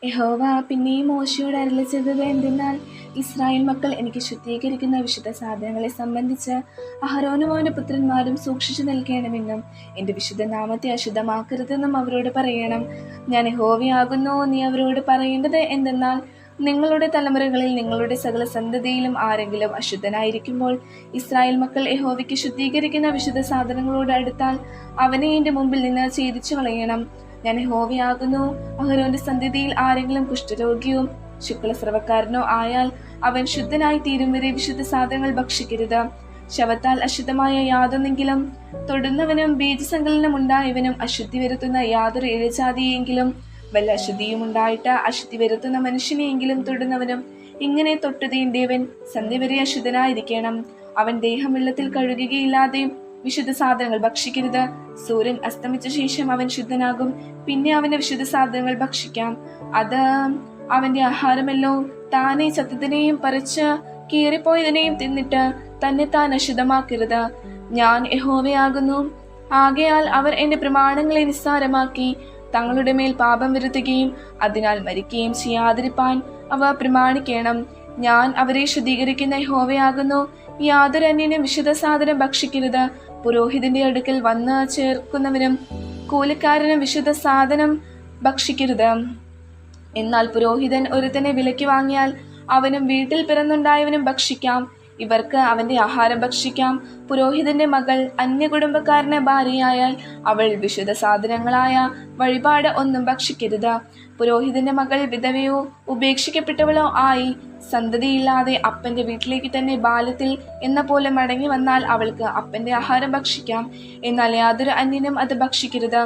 യഹോവ പിന്നെയും മോശയോട് അരുളിച്ചെയ്തത് എന്തെന്നാൽ, ഇസ്രായേൽ മക്കൾ എനിക്ക് ശുദ്ധീകരിക്കുന്ന വിശുദ്ധ സാധനങ്ങളെ സംബന്ധിച്ച് അഹരോനും അവന്റെ പുത്രന്മാരും സൂക്ഷിച്ചു നിൽക്കണമെന്നും എന്റെ വിശുദ്ധ നാമത്തെ അശുദ്ധമാക്കരുതെന്നും അവരോട് പറയണം. ഞാൻ യഹോവയാകുന്നു. നീ അവരോട് പറയേണ്ടത് എന്തെന്നാൽ, നിങ്ങളുടെ തലമുറകളിൽ നിങ്ങളുടെ സകല സന്തതിയിലും ആരെങ്കിലും അശുദ്ധനായിരിക്കുമ്പോൾ ഇസ്രായേൽ മക്കൾ യഹോവയ്ക്ക് ശുദ്ധീകരിക്കുന്ന വിശുദ്ധ സാധനങ്ങളോട് അടുത്താൽ അവനെ എന്റെ മുമ്പിൽ നിന്ന് ഛേദിച്ചു കളയണം. ഞാൻ യഹോവയാകുന്നു. അഹരോന്റെ സന്തതിയിൽ ആരെങ്കിലും കുഷ്ഠരോഗിയോ ശുക്ലസ്രവക്കാരനോ ആയാൽ അവൻ ശുദ്ധനായി തീരും വരെ വിശുദ്ധ സാധനങ്ങൾ ഭക്ഷിക്കരുത്. ശവത്താൽ അശുദ്ധമായ യാതൊന്നെങ്കിലും തൊടുന്നവനും ബീജസങ്കലനം ഉണ്ടായവനും അശുദ്ധി വരുത്തുന്ന യാതൊരു ഇഴജാതിയെങ്കിലും വല്ല അശുദ്ധിയും ഉണ്ടായിട്ട് അശുദ്ധി വരുത്തുന്ന മനുഷ്യനെയെങ്കിലും തൊടുന്നവനും ഇങ്ങനെ തൊട്ടുതീണ്ടവൻ സന്ധ്യ വരെ അശുദ്ധനായിരിക്കണം. അവൻ ദേഹം വെള്ളത്തിൽ കഴുകുകയില്ലാതെയും വിശുദ്ധ സാധനങ്ങൾ ഭക്ഷിക്കരുത്. സൂര്യൻ അസ്തമിച്ച ശേഷം അവൻ ശുദ്ധനാകും. പിന്നെ അവന്റെ വിശുദ്ധ സാധനങ്ങൾ ഭക്ഷിക്കാം. അത് അവന്റെ ആഹാരമല്ലോ. താനെ ചത്തതിനെയും പറിച്ച് കീറിപ്പോയതിനെയും തിന്നിട്ട് തന്നെ താൻ അശുദ്ധമാക്കരുത്. ഞാൻ യഹോവയാകുന്നു. ആകയാൽ അവർ എന്റെ പ്രമാണങ്ങളെ നിസ്സാരമാക്കി തങ്ങളുടെ മേൽ പാപം വരുത്തുകയും അതിനാൽ മരിക്കുകയും ചെയ്യാതിരിപ്പാൻ അവ പ്രമാണിക്കണം. ഞാൻ അവരെ ശുദ്ധീകരിക്കുന്ന യഹോവയാകുന്നു. യാതൊരു അന്യനും വിശുദ്ധ സാധനം ഭക്ഷിക്കരുത്. പുരോഹിതന്റെ അടുക്കൽ വന്ന് ചേർക്കുന്നവനും കൂലിക്കാരനും വിശുദ്ധ സാധനം ഭക്ഷിക്കരുത്. എന്നാൽ പുരോഹിതൻ ഒരുത്തനെ വിലയ്ക്ക് വാങ്ങിയാൽ അവനും വീട്ടിൽ പിറന്നുണ്ടായവനും ഭക്ഷിക്കാം. ഇവർക്ക് അവന്റെ ആഹാരം ഭക്ഷിക്കാം. പുരോഹിതന്റെ മകൾ അന്യകുടുംബക്കാരന് ഭാര്യയായാൽ അവൾ വിശുദ്ധ സാധനങ്ങളായ വഴിപാട് ഒന്നും ഭക്ഷിക്കരുത്. പുരോഹിതന്റെ മകൾ വിധവയോ ഉപേക്ഷിക്കപ്പെട്ടവളോ ആയി സന്തതിയില്ലാതെ അപ്പന്റെ വീട്ടിലേക്ക് തന്നെ ബാല്യത്തിൽ എന്ന പോലെ മടങ്ങി വന്നാൽ അവൾക്ക് അപ്പന്റെ ആഹാരം ഭക്ഷിക്കാം. എന്നാൽ യാതൊരു അന്യനും അത് ഭക്ഷിക്കരുത്.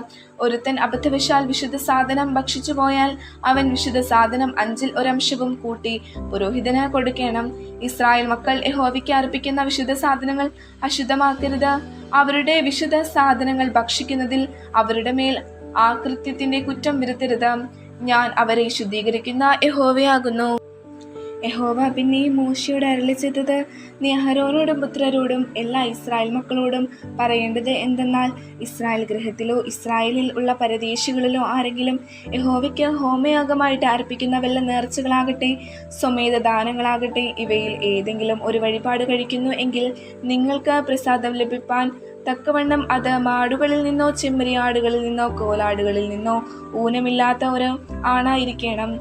ഒരുത്തൻ അബദ്ധവശാൽ വിശുദ്ധ സാധനം ഭക്ഷിച്ചു പോയാൽ അവൻ വിശുദ്ധ സാധനം 1/5 കൂട്ടി പുരോഹിതന് കൊടുക്കണം. ഇസ്രായേൽ മക്കൾ യഹോവയ്ക്ക് അർപ്പിക്കുന്ന വിശുദ്ധ സാധനങ്ങൾ അശുദ്ധമാക്കരുത്. അവരുടെ വിശുദ്ധ സാധനങ്ങൾ ഭക്ഷിക്കുന്നതിൽ അവരുടെ മേൽ ആ കൃത്യത്തിന്റെ കുറ്റം വരുത്തരുത്. ഞാൻ അവരെ ശുദ്ധീകരിക്കുന്ന യഹോവയാകുന്നു. യഹോവ പിന്നെയും മോശയോട് അരുളിച്ചെയ്തത്, നീ അഹരോനോടും പുത്രരോടും എല്ലാ ഇസ്രായേൽ മക്കളോടും പറയേണ്ടത് എന്തെന്നാൽ, ഇസ്രായേൽ ഗൃഹത്തിലോ ഇസ്രായേലിൽ ഉള്ള പരദേശികളിലോ ആരെങ്കിലും യഹോവയ്ക്ക് ഹോമയാഗമായിട്ട് അർപ്പിക്കുന്ന വല്ല നേർച്ചകളാകട്ടെ സ്വമേധ ദാനങ്ങളാകട്ടെ ഇവയിൽ ഏതെങ്കിലും ഒരു വഴിപാട് കഴിക്കുന്നു എങ്കിൽ നിങ്ങൾക്ക് പ്രസാദം ലഭിപ്പാൻ തക്കവണ്ണം അത് മാടുകളിൽ നിന്നോ ചെമ്മരിയാടുകളിൽ നിന്നോ കോലാടുകളിൽ നിന്നോ ഊനമില്ലാത്ത ഒരു ആണായിരിക്കണം.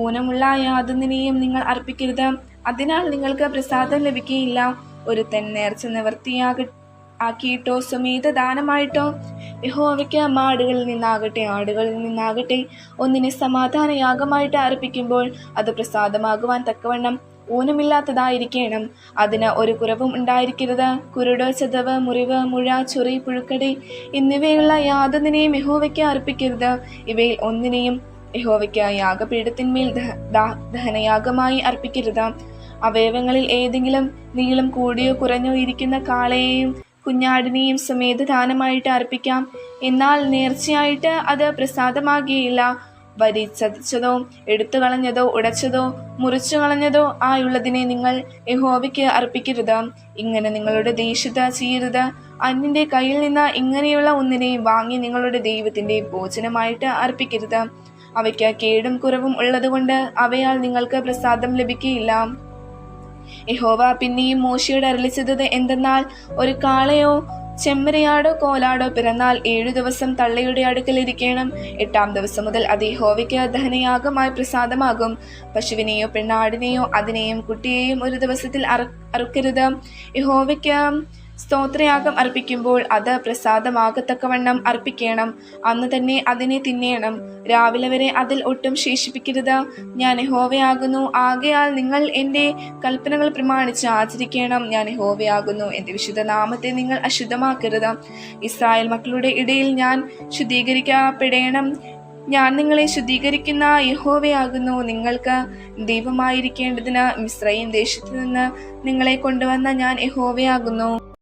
ഊനമുള്ള യാതൊന്നിനെയും നിങ്ങൾ അർപ്പിക്കരുത്. അതിനാൽ നിങ്ങൾക്ക് പ്രസാദം ലഭിക്കുകയില്ല. ഒരുത്തൻ നേർച്ച നിവൃത്തിയാക്കിയിട്ടോ സ്വമേധ ദാനമായിട്ടോ യഹോവയ്ക്ക് മാടുകളിൽ നിന്നാകട്ടെ ആടുകളിൽ നിന്നാകട്ടെ ഒന്നിനെ സമാധാന യാഗമായിട്ട് അർപ്പിക്കുമ്പോൾ അത് പ്രസാദമാകുവാൻ തക്കവണ്ണം ഊനമില്ലാത്തതായിരിക്കണം. അതിന് ഒരു കുറവും ഉണ്ടായിരിക്കരുത്. കുരുട്, ചതവ്, മുറിവ്, മുഴ, ചൊറി, പുഴുക്കടി എന്നിവയുള്ള യാതൊന്നിനെയും യഹോവയ്ക്ക് അർപ്പിക്കരുത്. ഇവയിൽ ഒന്നിനെയും യഹോവയ്ക്ക് യാഗപീഠത്തിന്മേൽ ദഹനയാഗമായി അർപ്പിക്കരുത്. അവയവങ്ങളിൽ ഏതെങ്കിലും നീളം കൂടിയോ കുറഞ്ഞോ ഇരിക്കുന്ന കാളയെയും കുഞ്ഞാടിനെയും സമേത ദാനമായിട്ട് അർപ്പിക്കാം. എന്നാൽ നേർച്ചയായിട്ട് അത് പ്രസാദമാകുകയില്ല. വരി ചതച്ചതോ എടുത്തു കളഞ്ഞതോ ഉടച്ചതോ മുറിച്ചു കളഞ്ഞതോ ആയുള്ളതിനെ നിങ്ങൾ യഹോവയ്ക്ക് അർപ്പിക്കരുത്. ഇങ്ങനെ നിങ്ങളുടെ ദേശത്ത് ചെയ്യരുത്. അന്യന്റെ കയ്യിൽ നിന്ന് ഇങ്ങനെയുള്ള ഒന്നിനെയും വാങ്ങി നിങ്ങളുടെ ദൈവത്തിന്റെ ഭോജനമായിട്ട് അർപ്പിക്കരുത്. അവയ്ക്ക് കേടും കുറവും ഉള്ളതുകൊണ്ട് അവയാൽ നിങ്ങൾക്ക് പ്രസാദം ലഭിക്കുകയില്ല. യഹോവ പിന്നെയും മോശയോട് അരുളിച്ചെയ്തത് എന്തെന്നാൽ, ഒരു കാളയോ ചെമ്മരിയാടോ കോലാടോ പിറന്നാൽ 7 ദിവസം തള്ളയുടെ അടുക്കൽ ഇരിക്കണം. 8-ാം ദിവസം മുതൽ അത് യഹോവയ്ക്ക് ദഹനയാഗമായി പ്രസാദമാകും. പശുവിനെയോ പെണ്ണാടിനെയോ അതിനെയും കുട്ടിയെയും ഒരു ദിവസത്തിൽ അറുക്കരുത്. യഹോവയ്ക്ക് സ്തോത്രയാഗം അർപ്പിക്കുമ്പോൾ അത് പ്രസാദമാകത്തക്കവണ്ണം അർപ്പിക്കണം. അന്ന് തന്നെ അതിനെ തിന്നേണം. രാവിലെ വരെ അതിൽ ഒട്ടും ശേഷിപ്പിക്കരുത്. ഞാൻ യഹോവയാകുന്നു. ആകയാൽ നിങ്ങൾ എൻ്റെ കൽപ്പനകൾ പ്രമാണിച്ച് ആചരിക്കണം. ഞാൻ യഹോവയാകുന്നു. എൻ്റെ വിശുദ്ധ നാമത്തെ നിങ്ങൾ അശുദ്ധമാക്കരുത്. ഇസ്രായേൽ മക്കളുടെ ഇടയിൽ ഞാൻ ശുദ്ധീകരിക്കപ്പെടേണം. ഞാൻ നിങ്ങളെ ശുദ്ധീകരിക്കുന്ന യഹോവയാകുന്നു. നിങ്ങൾക്ക് ദൈവമായിരിക്കേണ്ടതിന് മിസ്രയീം ദേശത്തു നിന്ന് നിങ്ങളെ കൊണ്ടുവന്ന ഞാൻ യഹോവയാകുന്നു.